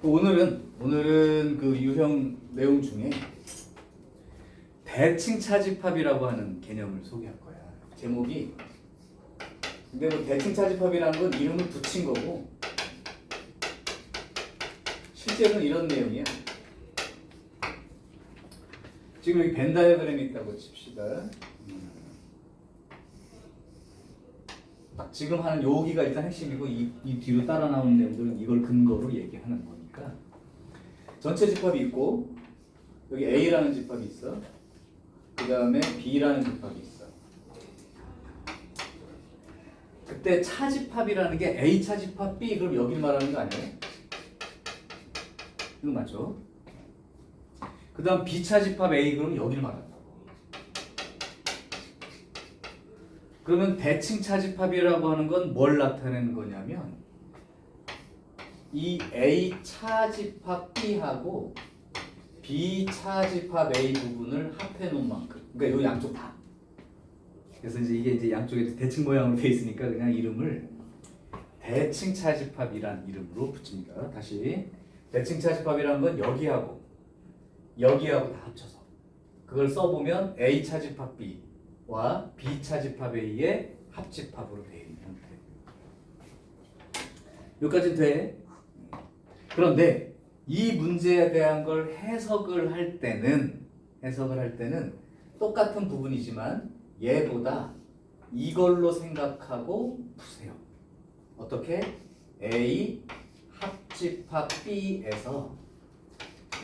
오늘은 그 유형 내용 중에 대칭 차집합이라고 하는 개념을 소개할 거야. 제목이. 근데 뭐 대칭 차집합이라는 건 이름을 붙인 거고 실제로는 이런 내용이야. 지금 여기 벤 다이어그램이 있다고 칩시다. 딱 지금 하는 여기가 일단 핵심이고 이 뒤로 따라 나오는 내용들은 이걸 근거로 얘기하는 거니까 전체 집합이 있고 여기 A라는 집합이 있어. 그 다음에 B라는 집합이 있어. 그때 차집합이라는 게 A 차집합 B 그럼 여기를 말하는 거 아니에요? 이거 맞죠? 그 다음 B 차집합 A 그럼 여기를 말한다고. 그러면 대칭 차집합이라고 하는 건 뭘 나타내는 거냐면 이 A 차집합 B하고 B 차집합 A 부분을 합해 놓은 만큼. 그러니까 이 양쪽 다. 그래서 이게 이제 양쪽에 대칭 모양으로 돼 있으니까 그냥 이름을 대칭 차집합이란 이름으로 붙입니다. 다시 대칭 차집합이라는 건 여기하고 다 합쳐서 그걸 써보면 A 차집합 B와 B 차집합 A의 합집합으로 되어 있는 형태. 여기까지는 돼. 그런데 이 문제에 대한 걸 해석을 할 때는 똑같은 부분이지만 얘보다 이걸로 생각하고 푸세요. 어떻게? A 합집합 B에서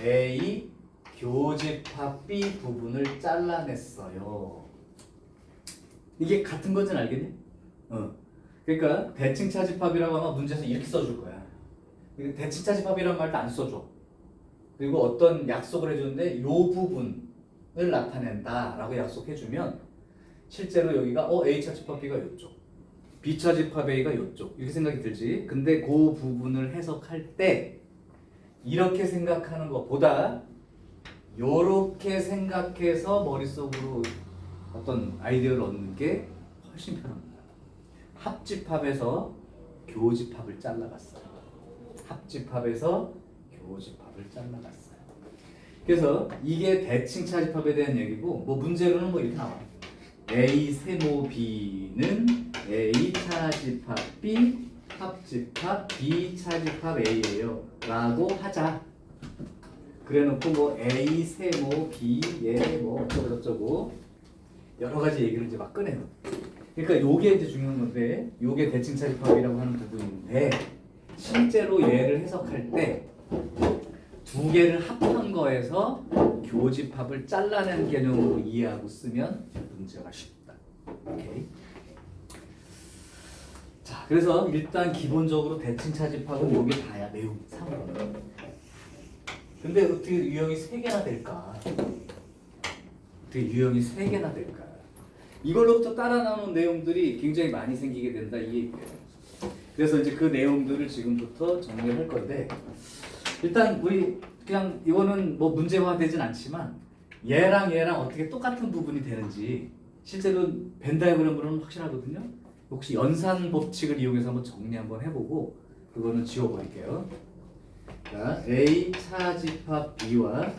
A 교집합 B 부분을 잘라냈어요. 이게 같은 건지는 알겠니? 그러니까 대칭 차집합이라고 하면 문제에서 이렇게 써줄 거야. 대칭 차집합이라는 말도 안 써줘. 그리고 어떤 약속을 해주는데 이 부분을 나타낸다라고 약속해주면 실제로 여기가 A 차집합 B가 이쪽, B 차집합 A가 이쪽 이렇게 생각이 들지. 근데 그 부분을 해석할 때 이렇게 생각하는 것보다 요렇게 생각해서 머릿속으로 어떤 아이디어를 얻는 게 훨씬 편합니다. 합집합에서 교집합을 잘라갔어요. 합집합에서 교집합을 잘라갔어요. 그래서 이게 대칭 차집합에 대한 얘기고 뭐 문제로는 뭐 이렇게 나와요. A 세모 B는 A 차집합 B 합집합 B 차집합 A예요 라고 하자. 그래놓고 뭐 A 세모 B 얘 뭐 어쩌고 여러 가지 얘기를 이제 막 꺼내요. 그러니까 요게 이제 중요한 건데 요게 대칭 차집합이라고 하는 부분인데 실제로 얘를 해석할 때 두 개를 합한 거에서 교집합을 잘라낸 개념으로 이해하고 쓰면 문제가 쉽다. 오케이. 자, 그래서 일단 기본적으로 대칭 차집합은 요게 다야. 내용 3번. 근데 어떻게 유형이 3개나 될까? 이걸로부터 따라 나오는 내용들이 굉장히 많이 생기게 된다 이 얘기예요. 그래서 이제 그 내용들을 지금부터 정리할 건데 일단 우리 그냥 이거는 뭐 문제화되진 않지만 얘랑 어떻게 똑같은 부분이 되는지 실제로 벤 다이어그램으로는 확실하거든요. 혹시 연산 법칙을 이용해서 한번 정리 한번 해보고 그거는 지워버릴게요. 자, A 차집합 B와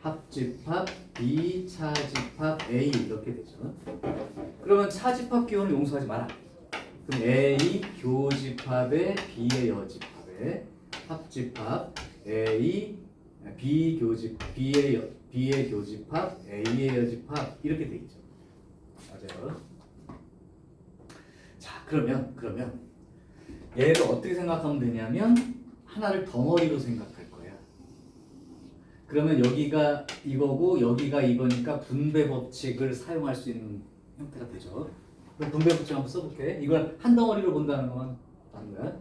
합집합 B 차집합 A 이렇게 되죠. 그러면 차집합 기호는 용서하지 마라. 그럼 A 교집합에 B의 여집합에 합집합 A B 교집 B의 교집합 A의 여집합 이렇게 돼 있죠. 맞아요. 자, 그러면 얘를 어떻게 생각하면 되냐면 하나를 덩어리로 생각할 거야. 그러면 여기가 이거고 여기가 이거니까 분배 법칙을 사용할 수 있는 형태가 되죠. 그럼 분배 법칙 한번 써볼게. 이걸 한 덩어리로 본다는 건 다른 거야.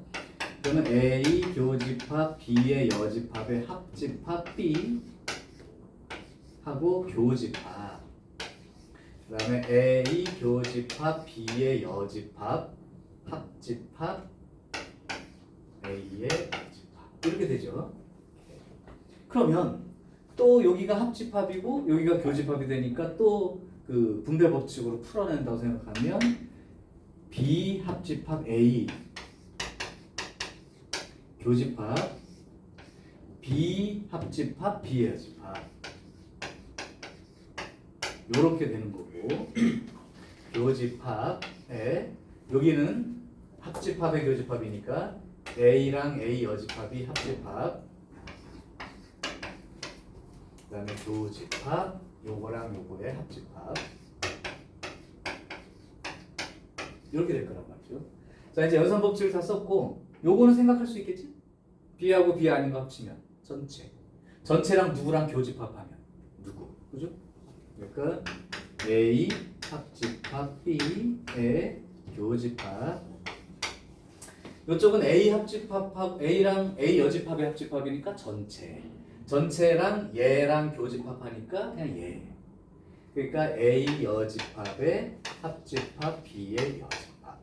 그러면 A 교집합 B의 여집합의 합집합 B 하고 교집합. 그 다음에 A 교집합 B의 여집합 합집합 A의 여집합 이렇게 되죠. 그러면 또 여기가 합집합이고 여기가 교집합이 되니까 또 그 분배 법칙으로 풀어낸다고 생각하면 B 합집합 A 교집합 B 합집합 B의 여집합 요렇게 되는 거고 교집합에 여기는 합집합의 교집합이니까 A랑 A 여집합이 합집합 그 다음에 교집합 요거랑 요거의 합집합 이렇게 될 거란 말이죠. 자 이제 연산 법칙을 다 썼고 요거는 생각할 수 있겠지? B하고 B 아닌 거 합치면 전체랑 누구랑 교집합하면 누구 그죠? 그러니까 A 합집합 B의 교집합 이쪽은 A 합집합 A랑 A 여집합의 합집합이니까 전체랑 얘랑 교집합하니까 그냥 얘 그러니까 A 여집합의 합집합 B의 여집합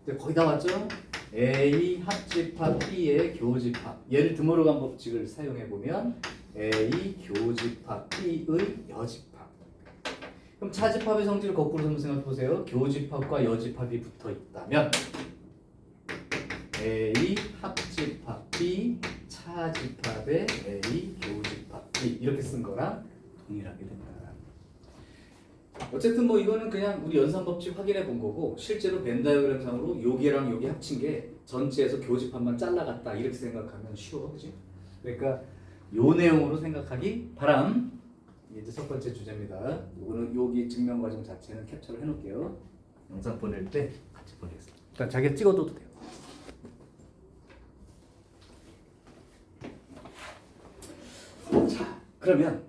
이제 거의 다 왔죠? A 합집합 B의 교집합 얘를 드모르간 법칙을 사용해보면 A 교집합 B의 여집합 그럼 차집합의 성질을 거꾸로 한번 생각해보세요. 교집합과 여집합이 붙어있다면 A 합집합 B 차집합의 A 교집합 B 이렇게 쓴 거랑 동일하게 된다. 어쨌든 뭐 이거는 그냥 우리 연산법칙 확인해 본 거고 실제로 벤 다이어그램상으로 여기랑 여기 합친 게 전체에서 교집합만 잘라갔다 이렇게 생각하면 쉬워 그지? 그러니까 요 내용으로 생각하기 바람. 이제 첫 번째 주제입니다. 이거는 여기 증명 과정 자체는 캡처를 해놓을게요. 영상 보낼 때 같이 보내겠습니다. 일단 자기가 찍어둬도 돼요. 자, 그러면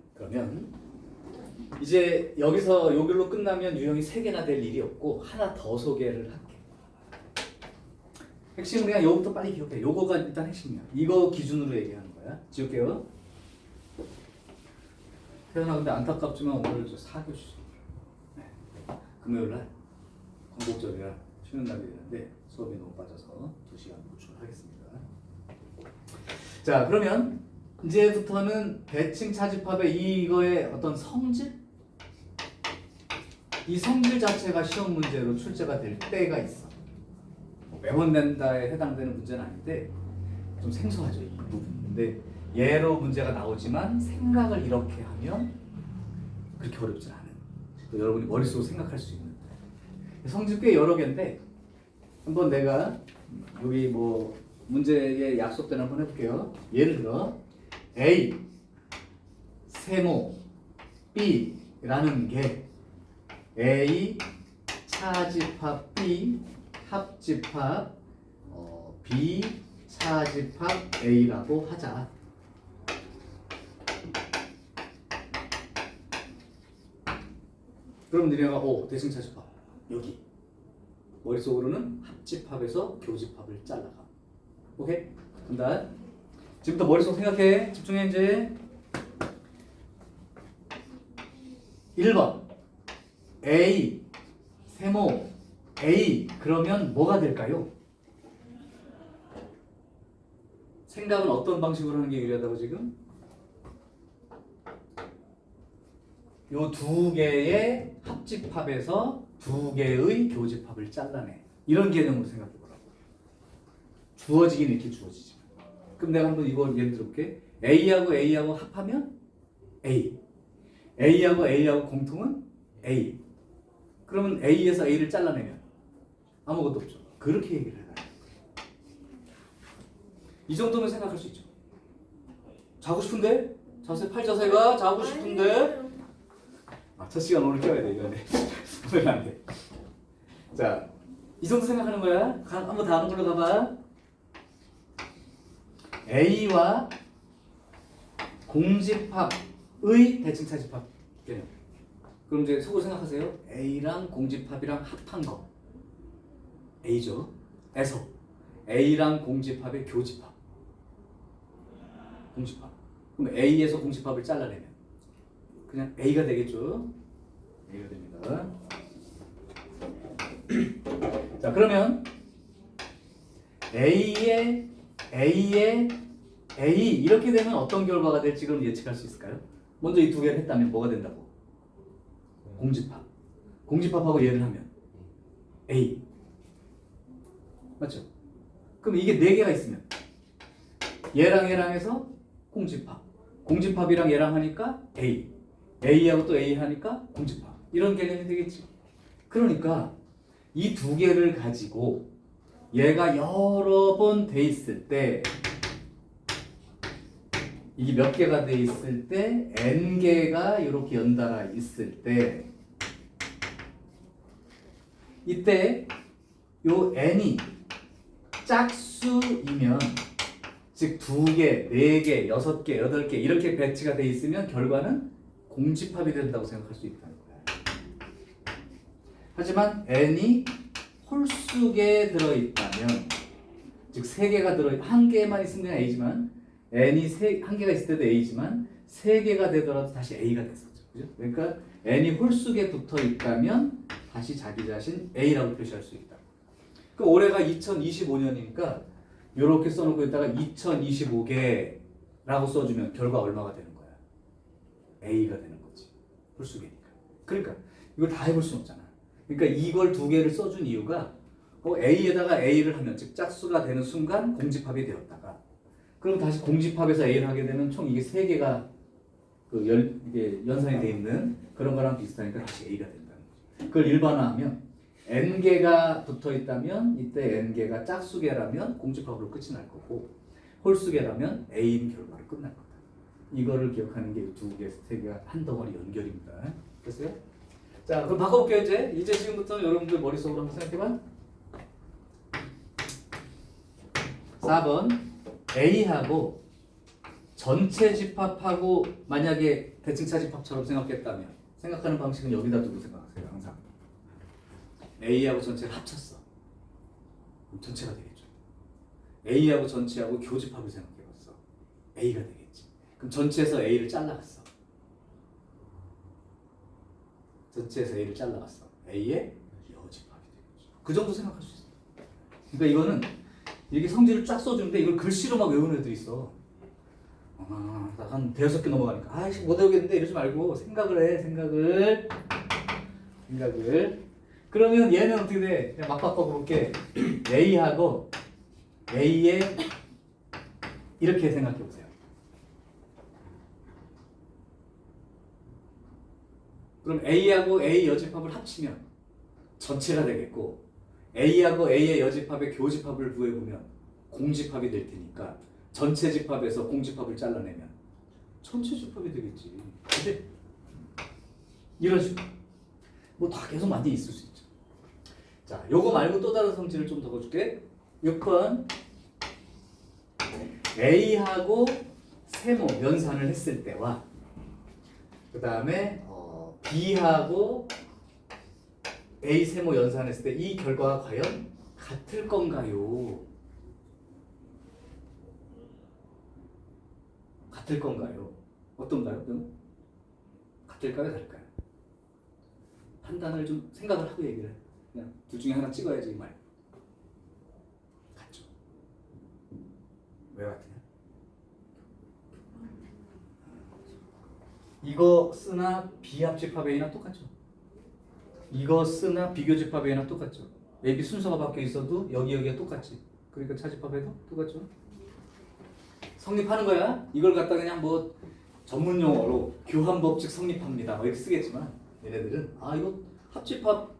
이제 여기서 여기로 끝나면 유형이 3개나 될 일이 없고 하나 더 소개를 할게. 핵심은 그냥 요거부터 빨리 기억해. 요거가 일단 핵심이야. 이거 기준으로 얘기하는 거야. 지울게요. 태연아 근데 안타깝지만 오늘 저 4교시 네. 금요일날 광복절이라 쉬는 날이 되는데 수업이 너무 빠져서 2시간 보충을 하겠습니다. 자 그러면 이제부터는 대칭 차집합의 이거의 어떤 성질 이 성질 자체가 시험 문제로 출제가 될 때가 있어. 매번 낸다에 해당되는 문제는 아닌데 좀 생소하죠 이 부분. 근데 예로 문제가 나오지만 생각을 이렇게 하면 그렇게 어렵지 않은 또 여러분이 머릿속으로 생각할 수 있는 성질 꽤 여러 개인데 한번 내가 여기 뭐 문제의 약속대로 한번 해볼게요. 예를 들어 A 세모 B라는 게 A 차집합 B 합집합 B 차집합 A라고 하자. 그럼 너네가 대칭 차집합 여기 머릿속으로는 합집합에서 교집합을 잘라가. 오케이? 간다. 지금부터 머릿속 생각해. 집중해 이제. 1번 A 세모 A 그러면 뭐가 될까요? 생각은 어떤 방식으로 하는 게 유리하다고 지금? 요 두 개의 합집합에서 두 개의 교집합을 잘라내. 이런 개념으로 생각해보라고. 주어지긴 이렇게 주어지지. 그럼 내가 한번 이거 예를 들어볼게. A하고 합하면 A. A하고 공통은 A. 그러면 A에서 A를 잘라내면 아무것도 없죠. 그렇게 얘기를 해요. 이 정도면 생각할 수 있죠. 자고 싶은데? 팔 자세가 자고 싶은데? 첫 시간 오늘 껴야 돼 이거. 오늘 안 돼. 자, 이 정도 생각하는 거야. 한번 다음 걸로 가봐. A와 공집합의 대칭 차집합 개념. 그럼 이제 속으로 생각하세요. A랑 공집합이랑 합한 거 A죠. 에서 A랑 공집합의 교집합 공집합. 그럼 A에서 공집합을 잘라내면 그냥 A가 되겠죠. A가 됩니다. 자 그러면 A의 A 이렇게 되면 어떤 결과가 될지 그럼 예측할 수 있을까요? 먼저 이 두 개를 했다면 뭐가 된다고? 공집합. 공집합하고 얘를 하면 A. 맞죠? 그럼 이게 4개가 있으면 얘랑 해서 공집합. 공집합이랑 얘랑 하니까 A. A하고 또 A 하니까 공집합. 이런 개념이 되겠지. 그러니까 이 두 개를 가지고 얘가 여러 번 돼 있을 때 이게 몇 개가 돼 있을 때 n개가 이렇게 연달아 있을 때 이때 요 n이 짝수이면 즉 2개, 4개, 6개, 8개 이렇게 배치가 돼 있으면 결과는 공집합이 된다고 생각할 수 있다는 거야. 하지만 n이 홀수에 들어있다면 즉 3개가 한 개만 있으면 그냥 A지만 n이 한 개가 있을 때도 A지만 3개가 되더라도 다시 A가 됐었죠. 그죠? 그러니까 n이 홀수에 붙어 있다면 다시 자기 자신 A라고 표시할 수 있다. 그 올해가 2025년이니까 이렇게 써놓고 있다가 2025개라고 써주면 결과 얼마가 되는 거야? A가 되는 거지. 홀수개니까. 그러니까 이걸 다 해볼 수는 없잖아. 그러니까 이걸 2개를 써준 이유가 A에다가 A를 하면 즉 짝수가 되는 순간 공집합이 되었다가 그럼 다시 공집합에서 A를 하게 되면 총 이게 3개가 이게 연산이 돼 있는 그런 거랑 비슷하니까 다시 A가 된다는 거죠. 그걸 일반화하면 n개가 붙어 있다면 이때 n개가 짝수개라면 공집합으로 끝이 날 거고 홀수개라면 A인 결과로 끝날 거다. 이거를 기억하는 게 2개, 3개가 한 덩어리 연결입니다. 됐어요? 자, 그럼 바꿔볼게요. 이제 지금부터 여러분들 머릿속으로 한번 생각해봐. 4번 A하고 전체 집합하고 만약에 대칭차 집합처럼 생각했다면 생각하는 방식은 여기다 두고 생각하세요. 항상 A하고 전체를 합쳤어. 그럼 전체가 되겠죠. A하고 전체하고 교집합을 생각해봤어. A가 되겠지. 그럼 전체에서 A를 잘라갔어. 전체에서 A를 잘라갔어. A의 여집합이 되겠죠. 그 정도 생각할 수 있어. 그러니까 이거는 이렇게 성질을 쫙 써주는데 이걸 글씨로 막 외우는 애들이 있어. 한 대여섯 개 넘어가니까 아이씨 못 외우겠는데 이러지 말고 생각을 해. 생각을. 그러면 얘는 어떻게 돼? 그냥 막 바꿔볼게. A하고 A의 이렇게 생각해보세요. 그럼 A하고 A 여집합을 합치면 전체가 되겠고 A하고 A의 여집합의 교집합을 구해보면 공집합이 될 테니까 전체 집합에서 공집합을 잘라내면 전체 집합이 되겠지. 근데 이런 식으로 뭐 다 계속 많이 있을 수 있죠. 자, 요거 말고 또 다른 성질을 좀 적어줄게. 6번 A하고 세모 연산을 했을 때와 그 다음에 B하고 A 세모 연산했을 때 이 결과가 과연 같을 건가요? 같을 건가요? 어떤가요? 같을까요? 다를까요? 판단을 좀 생각을 하고 얘기를 해. 그냥 둘 중에 하나 찍어야지 이 말. 같죠. 왜 같으냐? 이거 쓰나 비합집합 A나 똑같죠. 이거 쓰나 비교집합 A나 똑같죠. A, B 순서가 바뀌어 있어도 여기가 똑같지. 그러니까 차집합에도 똑같죠. 성립하는 거야. 이걸 갖다 그냥 뭐 전문 용어로 교환법칙 성립합니다. 이렇게 쓰겠지만 얘네들은 이거 합집합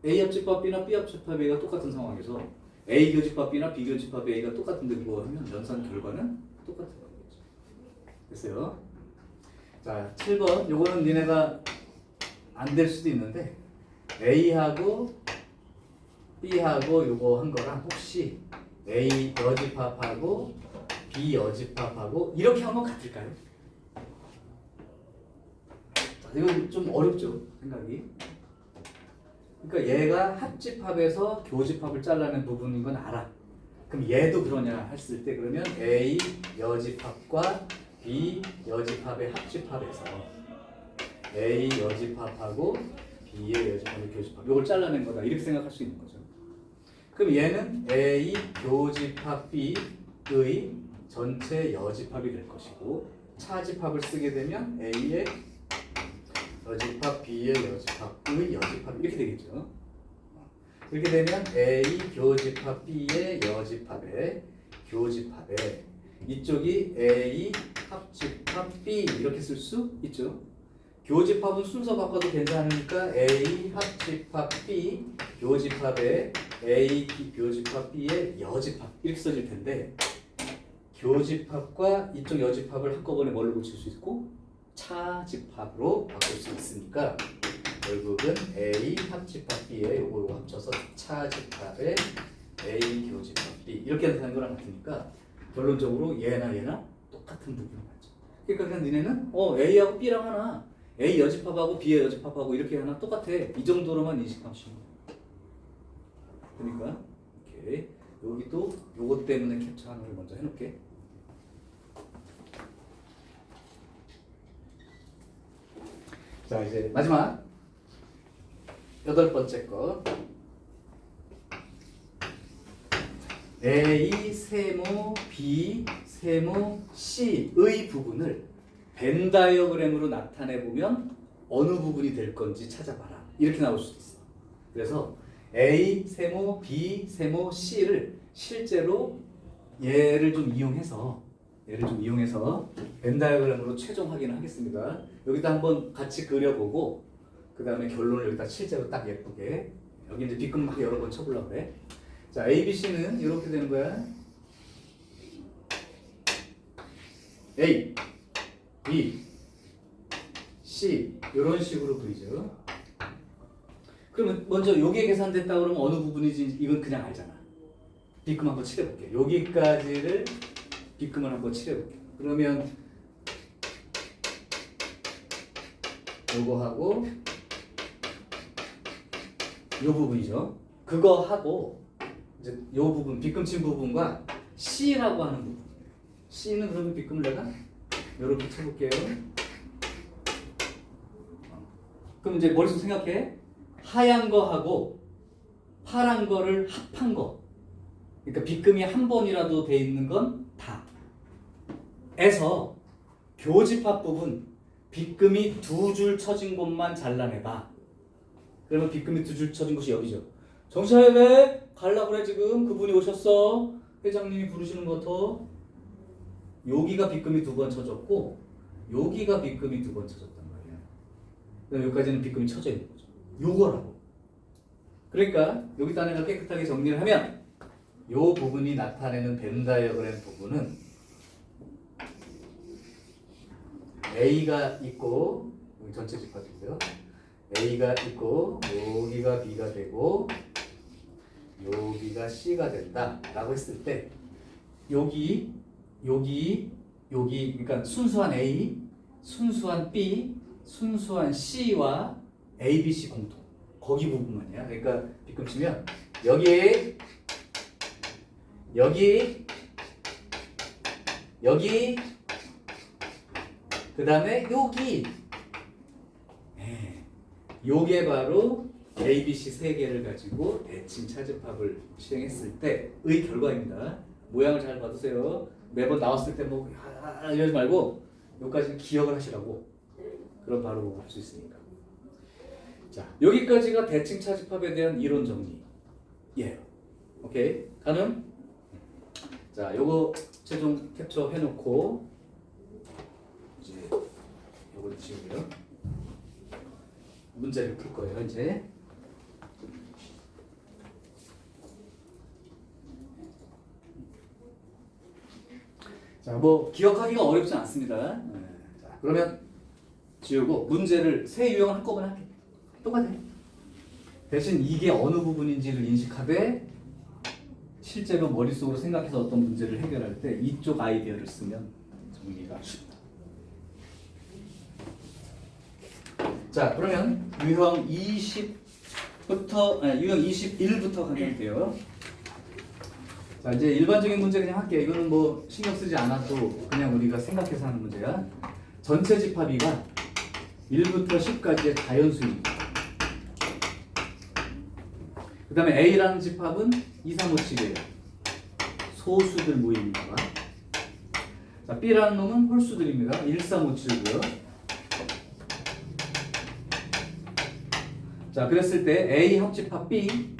A 합집합 B나 B 합집합 A가 똑같은 상황에서 A 교집합 B나 B 교집합 A가 똑같은데 뭐 하면 연산 결과는 똑같은 거겠죠. 됐어요? 자, 7번 요거는 니네가 안 될 수도 있는데 A하고 B하고 요거 한 거랑 혹시 A 여집합하고 B 여집합하고 이렇게 하면 같을까요? 이건 좀 어렵죠, 생각이. 그러니까 얘가 합집합에서 교집합을 잘라낸 부분인 건 알아. 그럼 얘도 그러냐 했을 때 그러면 A 여집합과 B 여집합의 합집합에서 A 여집합하고 B의 여집합의 교집합 이걸 잘라낸 거다 이렇게 생각할 수 있는 거죠. 그럼 얘는 A 교집합 B의 전체 여집합이 될 것이고 차집합을 쓰게 되면 A의 여집합 B의 여집합의 여집합 이렇게 되겠죠. 이렇게 되면 A 교집합 B의 여집합의 교집합에 이쪽이 A 합집합 B 이렇게 쓸 수 있죠. 교집합은 순서 바꿔도 괜찮으니까 A 합집합 B 교집합에 A 교집합 B의 여집합 이렇게 써질 텐데 교집합과 이쪽 여집합을 한꺼번에 뭘로 고칠 수 있고 차집합으로 바꿀 수 있으니까 결국은 A 합집합 B에 요거 합쳐서 차집합에 A 교집합 B 이렇게 되는 거랑 같으니까 결론적으로 얘나 똑같은 부분이 맞죠. 그러니까 그냥 니네는 A하고 B랑 하나 A 여집합하고 B의 여집합하고 이렇게 하나 똑같아. 이 정도로만 인식하시면 돼요. 그러니까 이렇게 여기 또 요것 때문에 캡처 하나를 먼저 해놓을게. 자 이제 마지막 8번째 거 A 세모 B 세모 C의 부분을 벤 다이어그램으로 나타내 보면 어느 부분이 될 건지 찾아봐라. 이렇게 나올 수도 있어. 그래서 A 세모 B 세모 C를 실제로 얘를 좀 이용해서 벤 다이어그램으로 최종 확인을 하겠습니다. 여기다 한번 같이 그려보고 그 다음에 결론을 여기다 실제로 딱 예쁘게 여기 이제 빗금 막 여러 번 쳐보려고 그래. 자 A, B, C는 이렇게 되는 거야. A B, C 이런 식으로 그리죠. 그러면 먼저 요게 계산됐다 그러면 어느 부분이지 이건 그냥 알잖아. 빗금 한번 칠해볼게. 여기까지를 빗금을 한번 칠해볼게. 그러면 요거 하고 요 부분이죠. 그거 하고 이제 요 부분 빗금 친 부분과 C라고 하는 부분. C는 그러면 빗금을 내가 이렇게 쳐볼게요. 그럼 이제 머릿속 생각해. 하얀 거하고 파란 거를 합한 거. 그러니까 빗금이 한 번이라도 돼 있는 건 다. 에서 교집합 부분 빗금이 2줄 쳐진 곳만 잘라내봐. 그러면 빗금이 2줄 쳐진 곳이 여기죠. 정신차려야 돼. 갈라 그래 지금. 그분이 오셨어. 회장님이 부르시는 것도. 여기가 빗금이 2번 쳐졌고 여기가 빗금이 2번 쳐졌단 말이야. 그럼 여기까지는 빗금이 쳐져 있는 거죠. 요거라고. 그러니까 여기다 내가 깨끗하게 정리를 하면 요 부분이 나타내는 벤 다이어그램 부분은 A가 있고 여기 전체 집합이고요. A가 있고 여기가 B가 되고 여기가 C가 된다 라고 했을 때 여기 그러니까 순수한 A, 순수한 B, 순수한 C와 A, B, C 공통 거기 부분만이야. 그러니까 빗금 치면 여기 그 다음에 여기 요게 바로 A, B, C 세 개를 가지고 대칭 차집합을 시행했을 때의 결과입니다. 모양을 잘 봐두세요. 매번 나왔을 때 뭐 이러지 말고 여기까지 기억을 하시라고. 그럼 바로 할 수 있으니까. 자 여기까지가 대칭 차집합에 대한 이론 정리. 예. 오케이. 가능? 자 요거 최종 캡처 해놓고 이제 요거를 지우고요. 문제를 풀 거예요 이제. 자, 뭐 기억하기가 어렵지 않습니다. 자, 그러면 지우고 문제를 세 유형을 한꺼번에 할게. 똑같아. 대신 이게 어느 부분인지를 인식하되 실제로 머릿속으로 생각해서 어떤 문제를 해결할 때 이쪽 아이디어를 쓰면 정리가 쉽다. 자, 그러면 유형 20부터 유형 21부터 가면 돼요. 자, 이제 일반적인 문제 그냥 할게요. 이거는 뭐 신경 쓰지 않아도 그냥 우리가 생각해서 하는 문제야. 전체 집합이가 1부터 10까지의 자연수입니다. 그 다음에 A라는 집합은 2, 3, 5, 7이에요. 소수들 모임입니다. 자, B라는 놈은 홀수들입니다. 1, 3, 5, 7고요. 자, 그랬을 때 A 합집합 B의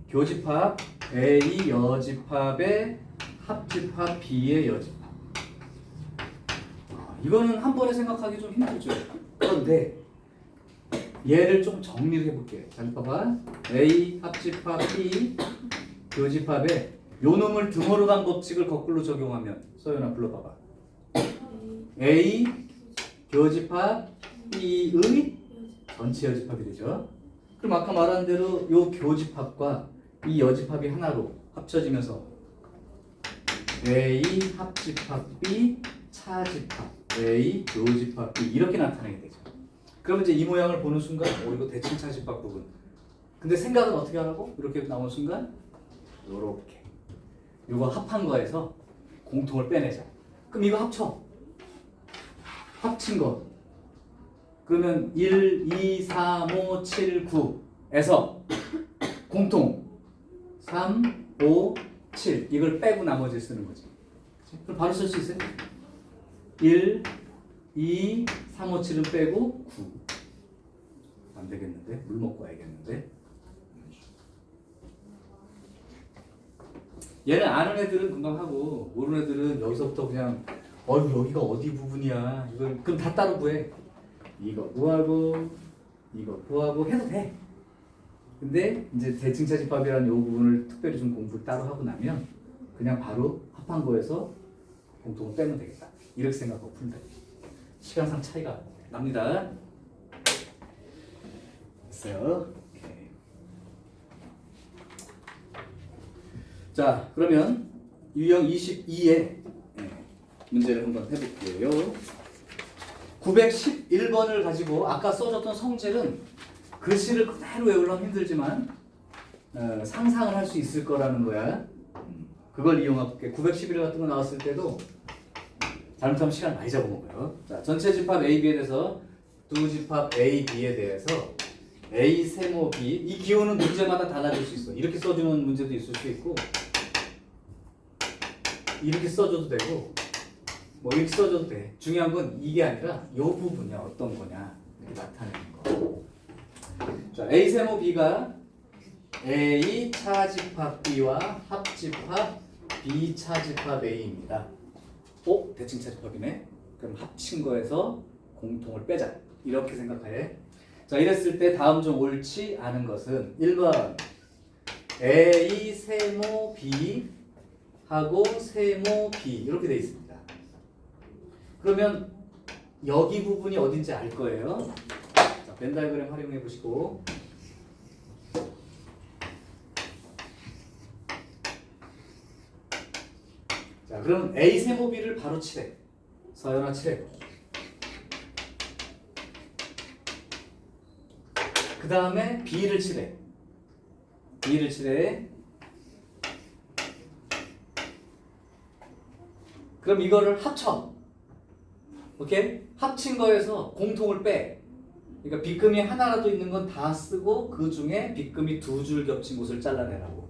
교집합 A 여집합의 합집합 B의 여집합. 이거는 한 번에 생각하기 좀 힘들죠. 그런데 얘를 좀 정리를 해볼게요. 잘 봐봐. A 합집합 B 교집합에 요 놈을 등호로 간 법칙을 거꾸로 적용하면 서연아 불러봐봐. A 교집합 B의 전체 여집합이 되죠. 그럼 아까 말한 대로 요 교집합과 이 여집합이 하나로 합쳐지면서 A 합집합 B 차집합 A 교집합 B 이렇게 나타나게 되죠. 그러면 이제 이 모양을 보는 순간 이거 대칭차집합 부분. 근데 생각은 어떻게 하라고? 이렇게 나온 순간 요렇게 이거 합한 거에서 공통을 빼내자. 그럼 이거 합쳐. 합친 거. 그러면 1, 2, 3, 5, 7, 9에서 공통 3, 5, 7 이걸 빼고 나머지 쓰는 거지. 그럼 바로 쓸 수 있어요? 1, 2, 3, 5, 7은 빼고 9. 안 되겠는데? 물 먹고 와야겠는데? 얘는 아는 애들은 금방 하고 모르는 애들은 여기서부터 그냥 여기가 어디 부분이야. 이건 그럼 다 따로 구해. 이거 구하고 이거 구하고 해도 돼. 근데 이제 대칭차집합이라는 이 부분을 특별히 좀 공부를 따로 하고 나면 그냥 바로 합한 거에서 공통을 빼면 되겠다. 이렇게 생각하고 풀면 돼. 시간상 차이가 납니다. 됐어요. 오케이. 자, 그러면 유형 22의 문제를 한번 해볼게요. 911번을 가지고 아까 써줬던 성질은 글씨를 그대로 외우려면 힘들지만 상상을 할 수 있을 거라는 거야. 그걸 이용할게. 911 같은 거 나왔을 때도 잘못하면 시간 많이 잡아먹어요. 자, 전체 집합 A, B에 대해서 두 집합 A, B에 대해서 A 세모 B 이 기호는 문제마다 달라질 수 있어. 이렇게 써주는 문제도 있을 수 있고 이렇게 써줘도 되고 뭐 이렇게 써줘도 돼. 중요한 건 이게 아니라 이 부분이야. 어떤 거냐 이렇게 나타내는 거. 자, A 세모 B가 A 차집합 B와 합집합 B 차집합 A입니다. 대칭차집합이네. 그럼 합친 거에서 공통을 빼자. 이렇게 생각해. 자, 이랬을 때 다음 중 옳지 않은 것은 1번 A 세모 B 하고 세모 B 이렇게 돼 있습니다. 그러면 여기 부분이 어딘지 알 거예요. 자, 벤 다이어그램 활용해 보시고 자, 그럼 A 세모 B를 바로 칠해. 서연아 칠해. 그 다음에 B를 칠해. B를 칠해. 그럼 이거를 합쳐. 오케이? 합친 거에서 공통을 빼. 그러니까 빗금이 하나라도 있는 건 다 쓰고 그 중에 빗금이 두 줄 겹친 곳을 잘라내라고.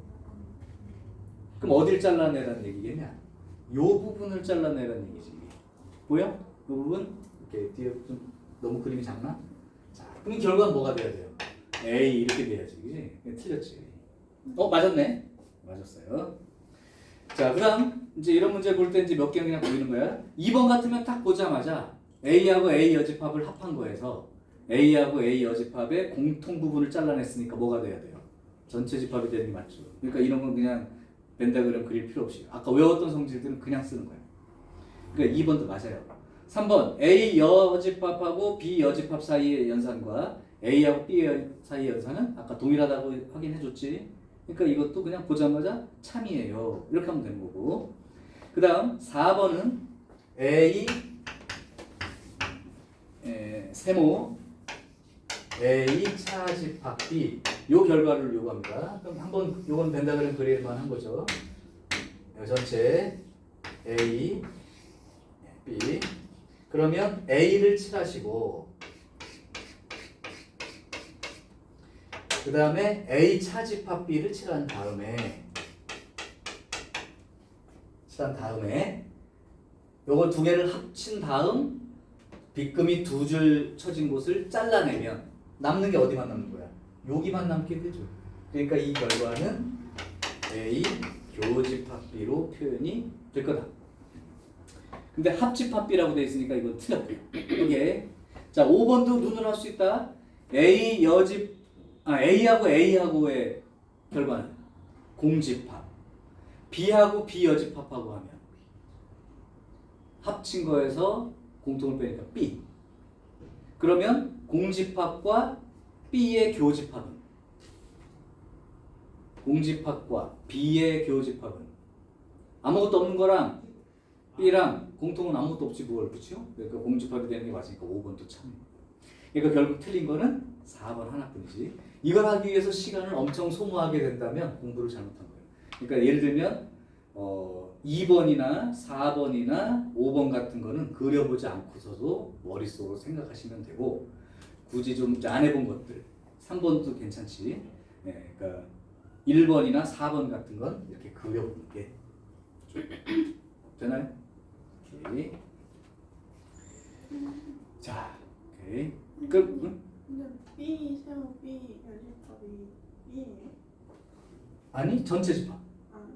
그럼 어딜 잘라내라는 얘기겠냐? 요 부분을 잘라내라는 얘기지. 보여? 요 부분? 이렇게 뒤에 좀 너무 그림이 작나? 자, 그럼 결과는 뭐가 돼야 돼요? A 이렇게 돼야지. 그지? 틀렸지. 맞았네. 맞았어요. 자, 그다음 이제 이런 문제 볼 때 이제 몇 개 그냥 보이는 거야. 2번 같으면 딱 보자마자 A하고 A 여집합을 합한 거에서 A하고 A 여집합의 공통 부분을 잘라냈으니까 뭐가 돼야 돼요? 전체 집합이 되는 게 맞죠. 그러니까 이런 건 그냥 벤다그램 그릴 필요 없이 아까 외웠던 성질들은 그냥 쓰는 거예요. 그러니까 2번도 맞아요. 3번 A 여집합하고 B 여집합 사이의 연산과 A하고 B 사이의 연산은 아까 동일하다고 확인해줬지. 그러니까 이것도 그냥 보자마자 참이에요. 이렇게 하면 되는 거고. 그 다음 4번은 A 세모 A 차집합 B 요 결과를 요구합니다. 그럼 한번 요건 벤다그램 그릴만 한 거죠. 요 전체 A B 그러면 A를 칠하시고 그 다음에 A 차집합 B를 칠한 다음에 요거 두 개를 합친 다음 빗금이 두 줄 쳐진 곳을 잘라내면 남는 게 어디만 남는 거야? 여기만 남게 되죠. 그러니까 이 결과는 A 교집합 B로 표현이 될 거다. 근데 합집합 B라고 돼 있으니까 이건 틀렸고요. 이게 자 5번도 눈으로 할 수 있다. A하고 A하고의 결과는 공집합. B하고 B 여집합하고 하면 합친 거에서 공통을 빼니까 B. 그러면 공집합과 B의 교집합은 공집합과 B의 교집합은 아무것도 없는 거랑 B랑 공통은 아무것도 없지 뭘 그렇죠? 그러니까 공집합이 되는 게 맞으니까 5번도 참. 그러니까 결국 틀린 거는 4번 하나뿐이지. 이걸 하기 위해서 시간을 엄청 소모하게 된다면 공부를 잘못한 거예요. 그러니까 예를 들면 2번이나 4번이나 5번 같은 거는 그려보지 않고서도 머릿속으로 생각하시면 되고 굳이 좀 안 해본 것들 3번도 괜찮지. 네, 그러니까 1번이나 4번 같은 건 이렇게 그려보는 게 되나요? 오케이. 자, 오케이. 응? 근데 B, 세모 B, 연립합이 B예요? 아니 전체 집합. 아,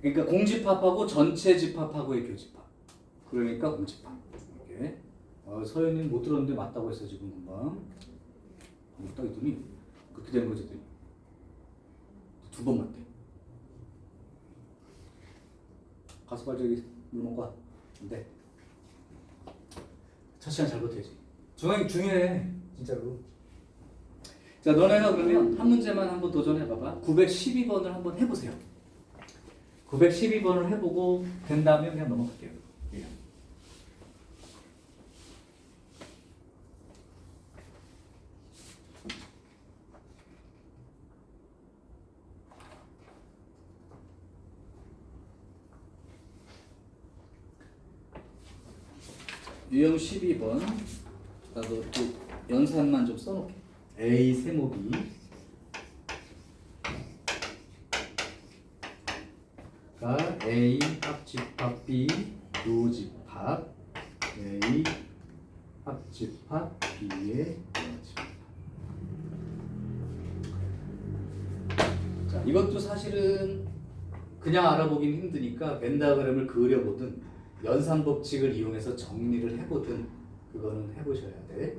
그러니까 공집합하고 전체 집합하고의 교집합. 그러니까 공집합. 이렇게. 서현이는 못 들었는데 맞다고 했어 지금 금방. 딱 있더니 그렇게 되는 거지. 2번 맞대. 가서 빨리 저기 물 먹고 와. 근데 첫 시간 잘 버텨야지. 중요해 진짜로. 자 너네가 그러면 한 문제만 한번 도전해봐봐. 912번을 한번 해보세요. 912번을 해보고 된 다음에 그냥 넘어갈게요. 예. 유형 12번 나도 또 연산만 좀 써놓게. A 세모비 가 A 합집합 B 교집합 A 합집합 B의 교집합. 자 이것도 사실은 그냥 알아보긴 힘드니까 벤다그램을 그려보든 연산 법칙을 이용해서 정리를 해보든 그거는 해보셔야 돼.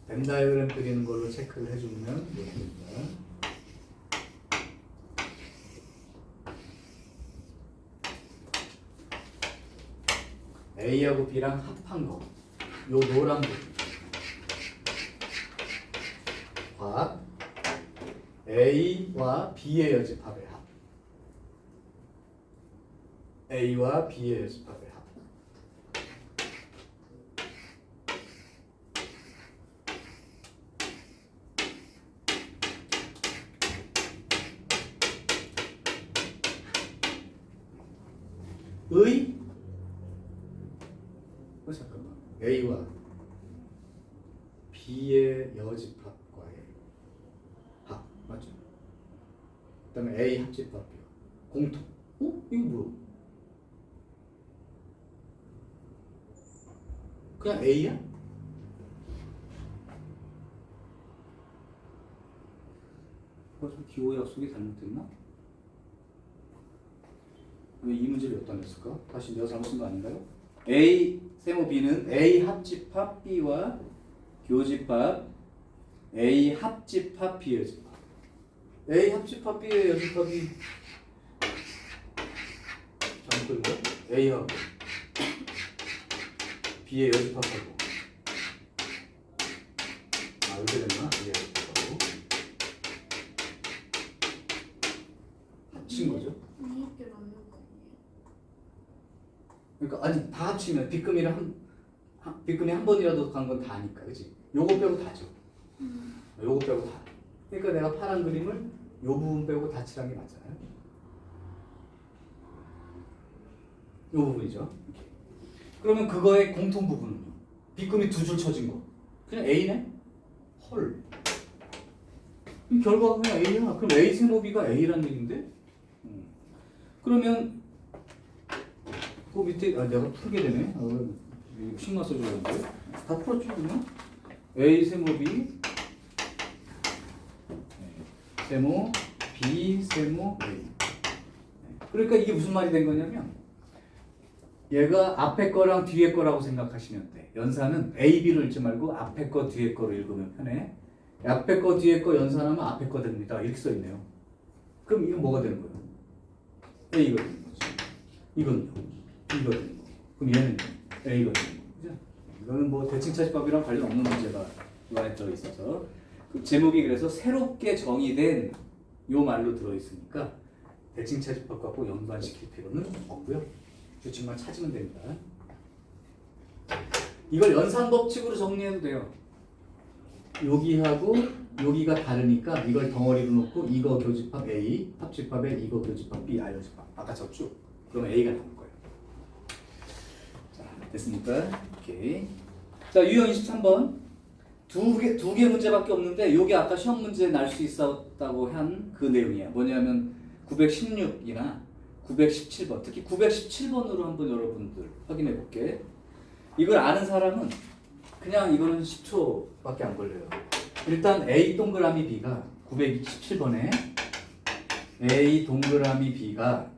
벤 다이어그램 그리는 걸로 체크를 해주면 됩니다. A하고 B랑 합한 거, 요 노란 부분. 합 A와 B의 여집합의 합. A와 B의 여집합의 합. 의 잠깐만 A와 B의 여집합과의 합 맞죠? 그다음에 A 합집합 B와 공통. 이거 뭐야? 그냥 A야? 좀 기호 약속이 잘못됐나? 왜 이 문제를 여기다 냈을까? 다시 내가 잘못 쓴 거 아닌가요? A 세모 B는 A 합집합 B와 교집합 A 합집합 B의 여집합. A 합집합 B의 여집합이 잘못 그린 거야? A하고 B의 여집합하고 이렇게 됐나? B의 여집합하고 합친 거죠? 이렇게 맞는 거 아니에요? 그러니까 아니 다 합치면 빗금이랑 빗금이 한 번이라도 간 건 다니까, 그렇지? 요거 빼고 다죠. 요거 빼고 다. 그러니까 내가 파란 그림을 요 부분 빼고 다 칠한 게 맞잖아요. 요 부분이죠. 이렇게. 그러면 그거의 공통 부분은요? 빗금이 2줄 쳐진 거. 그냥 A네? 헐. 이 결과가 그냥 A야. 그럼 A 세모 B가 A란 얘기인데? 그러면 그 밑에 내가 풀게 되네. 신경 써줘야 되는데. 다 풀었죠 그러면? A 세모 B 세모 B 세모 A. 그러니까 이게 무슨 말이 된 거냐면 얘가 앞에 거랑 뒤에 거라고 생각하시면 돼. 연산은 A, B로 읽지 말고 앞에 거 뒤에 거로 읽으면 편해. 앞에 거 뒤에 거 연산하면 앞에 거 됩니다. 이렇게 써 있네요. 그럼 이건 뭐가 되는 거예요? A가 되는 거죠. 이건요. B가 되는 거. 그럼 얘는 A가 되는 거. 그죠? 이거는 뭐 대칭차집합이랑 관련 없는 문제가 이번에 들어 있어서 그 제목이 그래서 새롭게 정의된 요 말로 들어 있으니까 대칭차집합 갖고 연관시킬 필요는 없고요. 규칙만 찾으면 됩니다. 이걸 연산 법칙으로 정리해도 돼요. 여기하고 여기가 다르니까 이걸 덩어리로 놓고 이거 교집합 A, 합집합 A, 이거 교집합 B, 아연집합. 아까 졌죠? 그러면 A가 나올 거예요. 자, 됐습니까? 오케이. 자, 유형 23번. 두 개 문제밖에 없는데 요게 아까 시험 문제 날 수 있었다고 한 그 내용이에요. 뭐냐면 916이나 917번, 특히 917번으로 한번 여러분들 확인해 볼게. 이걸 아는 사람은 그냥 이거는 10초밖에 안 걸려요. 일단 A 동그라미 B가 927번에 A 동그라미 B가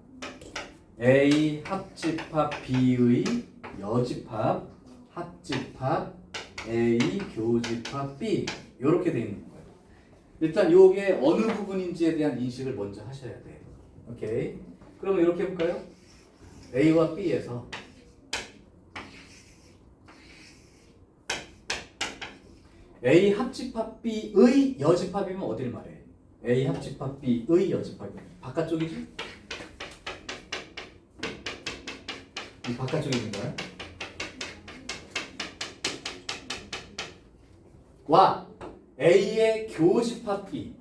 A 합집합 B의 여집합 합집합 A 교집합 B 이렇게 돼 있는 거예요. 일단 요게 어느 부분인지에 대한 인식을 먼저 하셔야 돼요. 오케이. 그러면 이렇게 해볼까요? A와 B에서 A 합집합 B의 여집합이면 어딜 말해? A 합집합 B의 여집합이면 바깥쪽이지? 이 바깥쪽에 있는 거야? 와 A의 교집합 B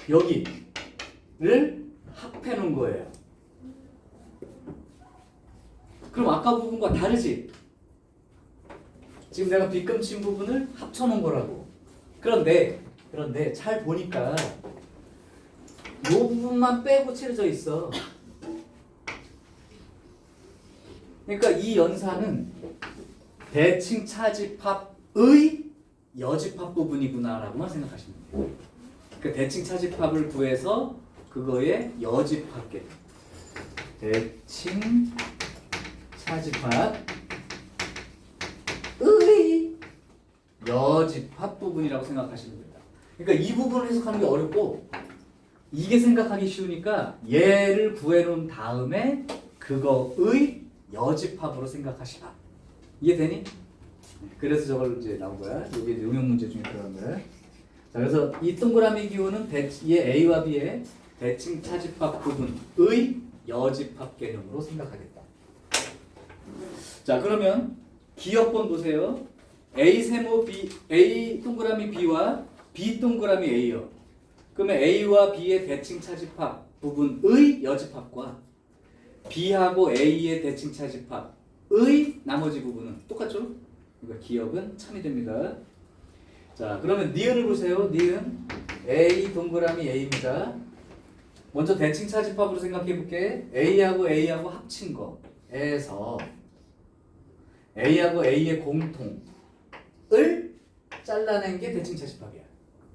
여기를 합해 놓은 거예요. 그럼 아까 부분과 다르지? 지금 내가 빗금 친 부분을 합쳐 놓은 거라고. 그런데 잘 보니까 이 부분만 빼고 칠해져 있어. 그러니까 이 연산은 대칭 차집합의 여집합 부분이구나라고만 생각하시면 돼요. 그 대칭 차집합을 구해서 그거의 여집합계. 대칭 차집합의 여집합 부분이라고 생각하시면 됩니다. 그러니까 이 부분을 해석하는 게 어렵고 이게 생각하기 쉬우니까 얘를 구해놓은 다음에 그거의 여집합으로 생각하시라. 이해되니? 그래서 저걸 이제 나온 거야. 이게 응용 문제 중에 들어간 거야. 자, 그래서 이 동그라미 기호는 이 A와 B의 대칭 차집합 부분의 여집합 개념으로 생각하겠다. 자, 그러면 기억번 보세요. A 세모 B, A 동그라미 B와 B 동그라미 A요. 그러면 A와 B의 대칭 차집합 부분의 여집합과 B하고 A의 대칭 차집합의 나머지 부분은 똑같죠? 그러니까 기억은 참이 됩니다. 자, 그러면 니은을 보세요. 니은 A 동그라미 A입니다. 먼저 대칭 차집합으로 생각해 볼게. A하고 합친 거에서 A하고 A의 공통을 잘라낸 게 대칭 차집합이야.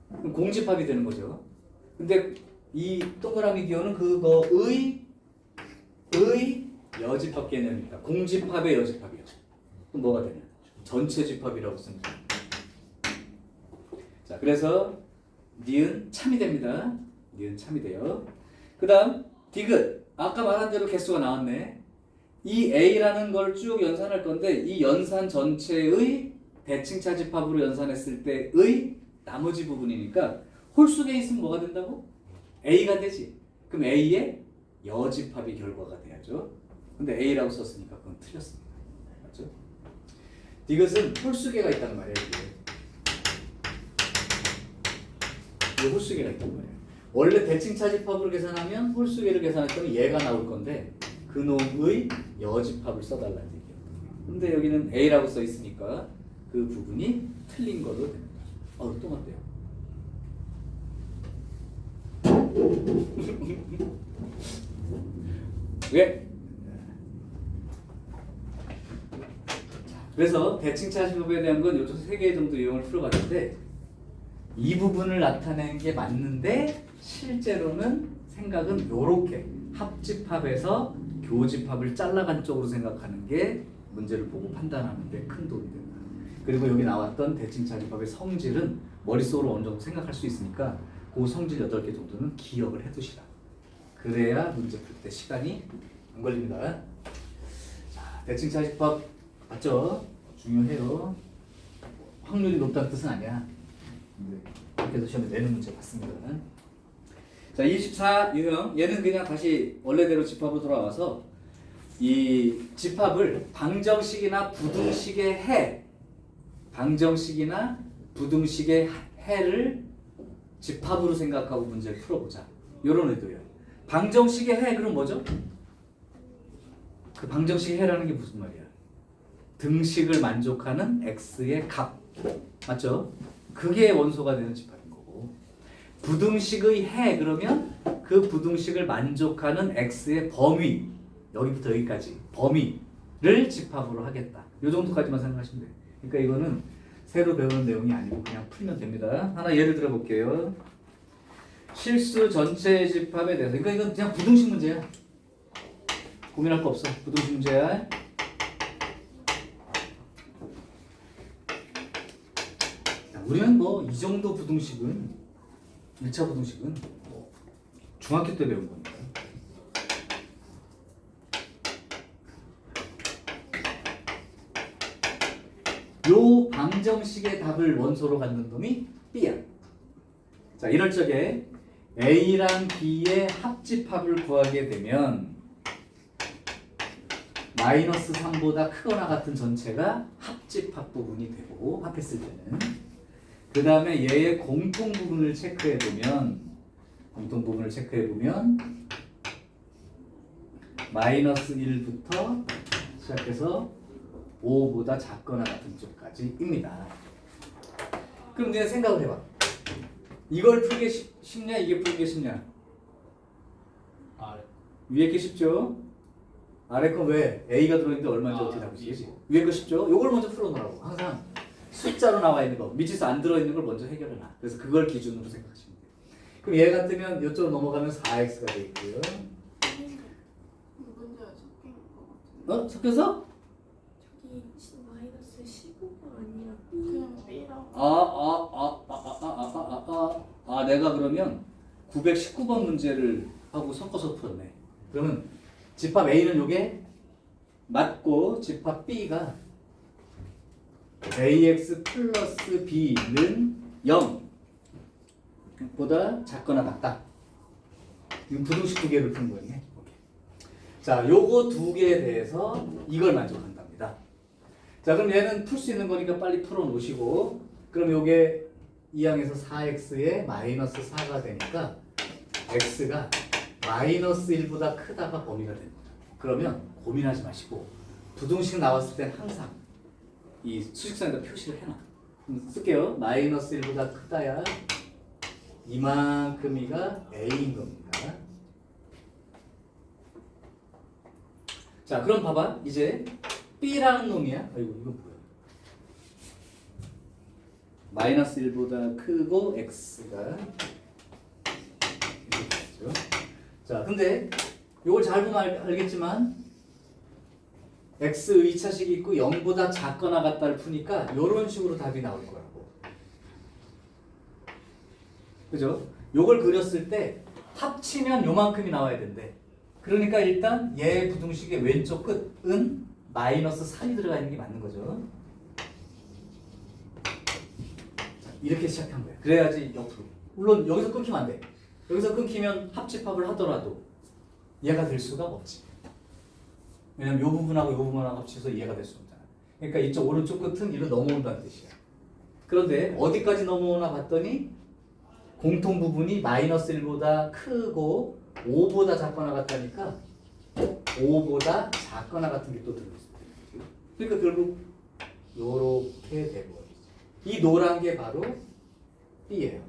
그럼 공집합이 되는 거죠. 근데 이 동그라미 기호는 그거의 여집합 개념입니다. 공집합의 여집합이요. 그럼 뭐가 되냐? 전체 집합이라고 쓰는 거예요. 자, 그래서 니은 참이 됩니다. 니은 참이 돼요. 그 다음 디귿. 아까 말한 대로 개수가 나왔네. 이 A라는 걸 쭉 연산할 건데 이 연산 전체의 대칭 차집합으로 연산했을 때의 나머지 부분이니까 홀수에 있으면 뭐가 된다고? A가 되지. 그럼 A의 여집합이 결과가 돼야죠. 근데 A라고 썼으니까 그건 틀렸습니다. 맞죠? 디귿은 홀수계가 있단 말이에요. 이게 홀수계가 있단 말이에요. 원래 대칭 차집합으로 계산하면 홀수계를 계산했더니 얘가 나올 건데 그놈의 여집합을 써달라는 얘기예요. 근데 여기는 A라고 써 있으니까 그 부분이 틀린 걸로 됩니다. 또 맞대요. 왜? 그래서 대칭 차집합에 대한 건 요즘 3개 정도 유형을 풀어봤는데 이 부분을 나타내는 게 맞는데 생각은 요렇게 합집합에서 교집합을 잘라간 쪽으로 생각하는 게 문제를 보고 판단하는 데 큰 도움이 된다. 그리고 여기 나왔던 대칭차집합의 성질은 머릿속으로 어느 정도 생각할 수 있으니까 그 성질 8개 정도는 기억을 해두시라. 그래야 문제 풀 때 시간이 안 걸립니다. 자, 대칭차집합 맞죠? 중요해요. 확률이 높다는 뜻은 아니야. 이렇게 해서 시험에 내는 문제 맞습니다. 자, 24 유형. 얘는 그냥 다시 원래대로 집합으로 돌아와서 이 집합을 방정식이나 부등식의 해를 집합으로 생각하고 문제를 풀어보자. 이런 의도예요. 방정식의 해 그럼 뭐죠? 그 방정식의 해라는 게 무슨 말이야? 등식을 만족하는 x의 값. 맞죠? 그게 원소가 되는 집합인 거고. 부등식의 해 그러면 그 부등식을 만족하는 x의 범위. 여기부터 여기까지 범위를 집합으로 하겠다. 이 정도까지만 생각하시면 돼요. 그러니까 이거는 새로 배우는 내용이 아니고 그냥 풀면 됩니다. 하나 예를 들어 볼게요. 실수 전체 집합에 대해서. 그러니까 이건 그냥 부등식 문제야. 고민할 거 없어. 부등식 문제야. 우리는 뭐 이 정도 부등식은 1차 부등식은 중학교 때 배운 겁니다. 요 방정식의 답을 원소로 갖는 놈이 B야. 자, 이럴 적에 A랑 B의 합집합을 구하게 되면 마이너스 3보다 크거나 같은 전체가 합집합 부분이 되고 합했을 때는 그 다음에 얘의 공통 부분을 체크해 보면 마이너스 1부터 시작해서 5보다 작거나 같은 쪽까지입니다. 그럼 이제 생각을 해봐. 이걸 풀기 쉽냐? 이게 풀기 쉽냐? 위에 게 쉽죠? 아래 건 왜? A가 들어있는데 얼마인지 어떻게 잡으시지? 위에 거 쉽죠? 요걸 먼저 풀어놓으라고. 항상 숫자로 나와 있는 거, 미지수 안 들어있는 걸 먼저 해결해놔. 그래서 그걸 기준으로 생각하시면 돼요. 그럼 얘 같으면 이쪽으로 넘어가면 4x가 되겠고요. 문제가 섞인 것 같은데. 섞여서? 저기 마이너스 15가 아니라 그냥 B라고. 내가 그러면 919번 문제를 하고 섞어서 풀었네. 그러면 집합 A는 요게 맞고 집합 B가 ax 플러스 b는 0보다 작거나 같다. 이건 부등식 두 개를 푸는 거네. 자, 요거 두 개에 대해서 이걸 만족한답니다. 자, 그럼 얘는 풀 수 있는 거니까 빨리 풀어 놓으시고, 그럼 요게 2항에서 4x에 마이너스 4가 되니까 x가 마이너스 1보다 크다가 범위가 됩니다. 그러면 고민하지 마시고 부등식 나왔을 땐 항상 이 수식상에다 표시를 해놔. 쓸게요. 마이너스 1보다 크다야 이만큼이가 a인 겁니다. 자, 그럼 봐봐. 이제 b라는 놈이야. 아이고, 이건 뭐야? 마이너스 1보다 크고 x가 이렇게 되죠. 자, 근데 이걸 잘 보면 알겠지만 x 의차식이 있고 0보다 작거나 같다를 푸니까 이런 식으로 답이 나올 거라고. 그죠? 요걸 그렸을 때 합치면 요만큼이 나와야 된대. 그러니까 일단 얘 부등식의 왼쪽 끝은 마이너스 3이 들어가 있는 게 맞는 거죠. 자, 이렇게 시작한 거야. 그래야지 옆으로. 물론 여기서 끊기면 안 돼. 여기서 끊기면 합집합을 하더라도 얘가 될 수가 없지. 왜냐면 요 부분하고 요 부분하고 합쳐서 이해가 될 수 없잖아. 그러니까 이쪽 오른쪽 끝은 이로 넘어온다는 뜻이야. 그런데 어디까지 넘어오나 봤더니 공통 부분이 마이너스 1보다 크고 5보다 작거나 같다니까 5보다 작거나 같은 게 또 들어있어요. 그러니까 결국 요렇게 되고 이 노란 게 바로 B예요.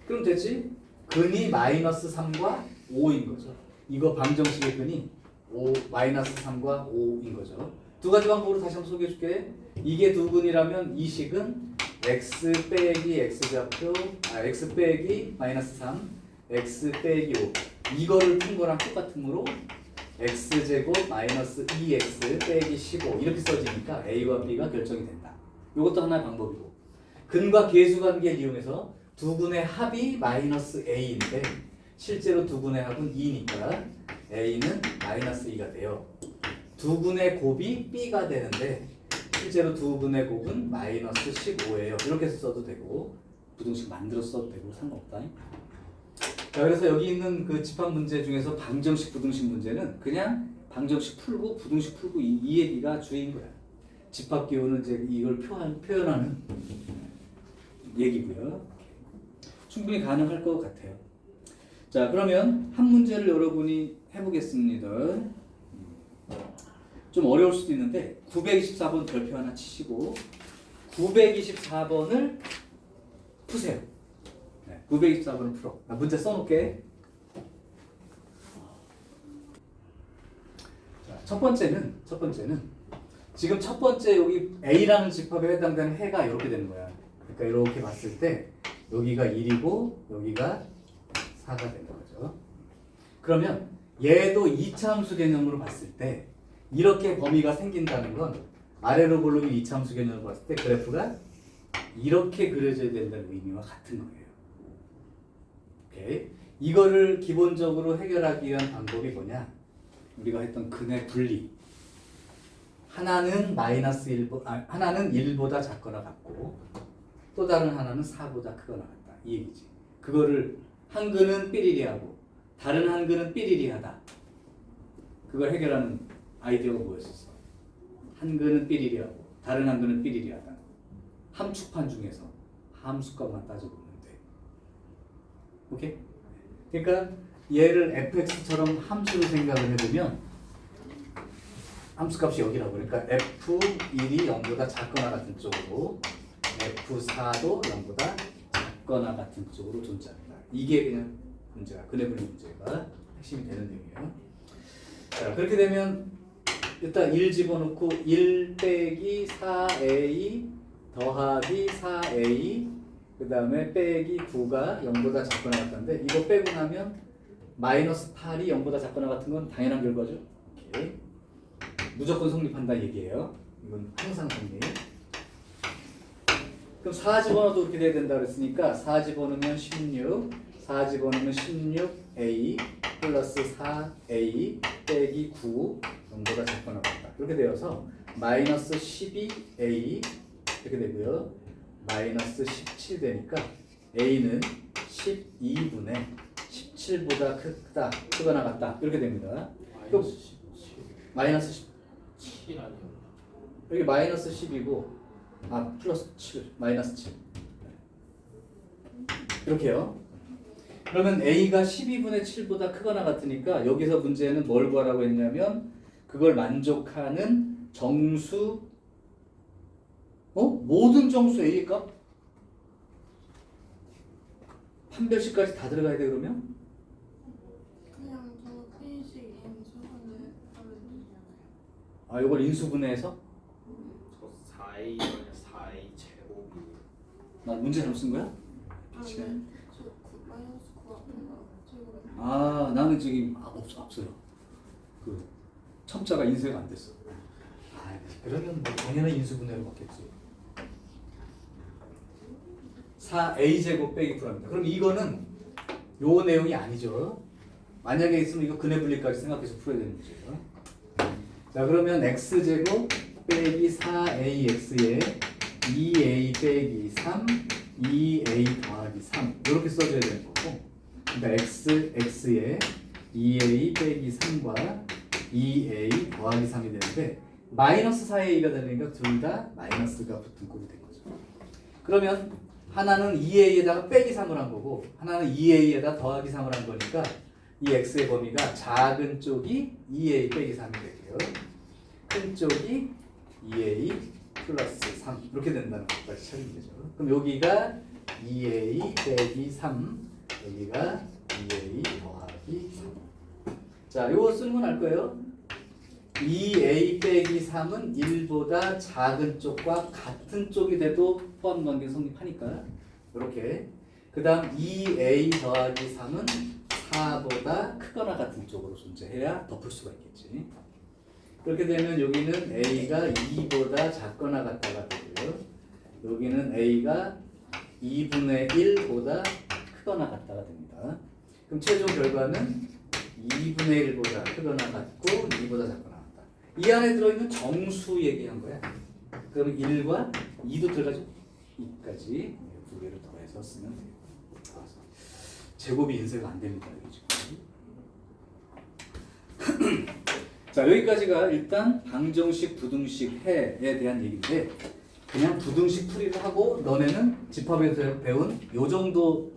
그럼 되지? 근이 마이너스 3과 5인 거죠. 이거 방정식의 근이 마이너스 3과 5인 거죠. 두 가지 방법으로 다시 한번 소개해 줄게. 이게 두 근이라면 이 식은 x 빼기 x좌표 x 빼기 마이너스 3 x 빼기 5 이거를 푼 거랑 똑같으므로 x제곱 마이너스 2x 빼기 15 이렇게 써지니까 a와 b가 결정이 된다. 이것도 하나의 방법이고 근과 계수관계를 이용해서 두 군의 합이 마이너스 a인데 실제로 두 군의 합은 2니까 a는 마이너스 2가 돼요. 두 군의 곱이 b가 되는데 실제로 두 분의 곱은 마이너스 15예요. 이렇게 써도 되고 부등식 만들어 써도 되고 상관없다. 자, 그래서 여기 있는 그 집합 문제 중에서 방정식 부등식 문제는 그냥 방정식 풀고 부등식 풀고 이 얘기가 주인 거야. 집합 기호는 이제 이걸 표현하는 얘기고요. 충분히 가능할 것 같아요. 자, 그러면 한 문제를 여러분이 해보겠습니다. 좀 어려울 수도 있는데 924번 별표 하나 치시고 924번을 푸세요. 네, 924번을 풀어. 나 문제 써놓을게. 자, 첫 번째는 지금 첫 번째 여기 A라는 집합에 해당되는 해가 이렇게 되는 거야. 그러니까 이렇게 봤을 때 여기가 1이고 여기가 4가 되는 거죠. 그러면 얘도 2차함수 개념으로 봤을 때 이렇게 범위가 생긴다는 건 아래로 볼록인 2차함수 개념으로 봤을 때 그래프가 이렇게 그려져야 된다는 의미와 같은 거예요. 오케이. 이거를 기본적으로 해결하기 위한 방법이 뭐냐? 우리가 했던 근의 분리. 하나는 마이너스 1, 하나는 1보다 작거나 같고 또 다른 하나는 4보다 크거나 같다. 이 얘기지. 그거를 한 근은 삐리리하고 다른 한 근은 삐리리하다. 그걸 해결하는 아이디어가 뭐였었어? 한 근은 삐리리하고 다른 한 근은 삐리리하다. 함축판 중에서 함수값만 따져보면 돼. 오케이? 그러니까 얘를 fx처럼 함수로 생각을 해보면 함수값이 여기라고. 그러니까 f1이 0보다 작거나 같은 쪽으로 f4도 0보다 작거나 같은 쪽으로 존재합니다. 이게 그냥 문제가 근의 분리 문제가 핵심이 되는 내용이에요. 자, 그렇게 되면 일단 1 집어넣고 1 빼기 4a 더하기 4a 그 다음에 빼기 9가 0보다 작거나 같다는데 이거 빼고 나면 마이너스 8이 0보다 작거나 같은 건 당연한 결과죠. 오케이. 무조건 성립한다 얘기예요. 이건 항상 성립. 그럼 4 집어넣어도 이렇게 돼야 된다 그랬으니까 4 집어넣으면 16 4 집어넣으면 16a 플러스 4a 빼기 9 0보다 작거나 같다. 이렇게 되어서 마이너스 12a 이렇게 되고요. 마이너스 17 되니까 a는 12분의 17보다 크다, 크거나 같다. 이렇게 됩니다. 마이너스 17. 마이너스 7 아니요. 여기 마이너스 10이고 플러스 7 마이너스 7 이렇게요. 그러면 a가 12분의 7보다 크거나 같으니까 여기서 문제는 뭘 구하라고 했냐면 그걸 만족하는 정수 모든 정수 a 값 판별식까지 다 들어가야 돼. 그러면 그냥 저 페이지 인수분해 하면 되잖아요. 이걸 인수분해해서 저 4a 4a 제곱이. 나 문제 잘못 쓴 거야? 네. 저 마이너스 9 앞에가 제곱이. 나는 지금 없어요. 그 첨자가 인쇄가 안 됐어. 그러면 뭐 당연히 인수분해로 받겠지. 4a 제곱 빼기 9입니다. 그럼 이거는 요 내용이 아니죠. 만약에 있으면 이거 근의 분리까지 생각해서 풀어야 되는 문제예요. 자, 그러면 x 제곱 빼기 4ax에 2a 빼기 3 2a 더하기 3 이렇게 써줘야 되는 거고, 그러니까 x에 2a 빼기 3과 2a 더하기 3이 되는데 마이너스 4a가 되니까 둘 다 마이너스가 붙은 꼴이 된 거죠. 그러면 하나는 2a에다가 빼기 3을 한 거고 하나는 2a에다 더하기 3을 한 거니까 이 x의 범위가 작은 쪽이 2a 빼기 3이 되고요. 큰 쪽이 2a 플러스 3 이렇게 된다는 것까지 찾으면 되죠. 그럼 여기가 2a 빼기 3 여기가 2a 더하기 3. 자, 이거 쓰는 건 알 거예요. 2a 빼기 3은 1보다 작은 쪽과 같은 쪽이 돼도 포함 관계 성립하니까 이렇게. 그 다음 2a 더하기 3은 4보다 크거나 같은 쪽으로 존재해야 덮을 수가 있겠지. 그렇게 되면 여기는 a가 2보다 작거나 같다가 되고요. 여기는 a가 2분의 1보다 크거나 같다가 됩니다. 그럼 최종 결과는 2분의 1보다 크거나 같고 2보다 작거나 같다. 이 안에 들어있는 정수 얘기한 거야. 그럼 1과 2도 들어가죠. 2까지 두 개를 더해서 쓰면 돼요. 제곱이 인쇄가 안 됩니다. 여기 지금. 자, 여기까지가 일단 방정식, 부등식, 해에 대한 얘기인데 그냥 부등식 풀이를 하고 너네는 집합에서 배운 요 정도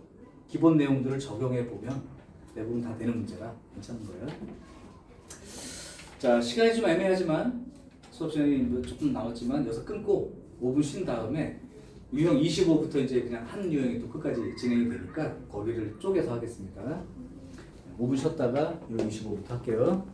기본 내용들을 적용해 보면 대부분 다 되는 문제라 괜찮은 거예요. 자, 시간이 좀 애매하지만 수업 시간이 조금 남았지만 여기서 끊고 5분 쉰 다음에 유형 25부터 이제 그냥 한 유형이 또 끝까지 진행이 되니까 거기를 쪼개서 하겠습니다. 5분 쉬었다가 유형 25부터 할게요.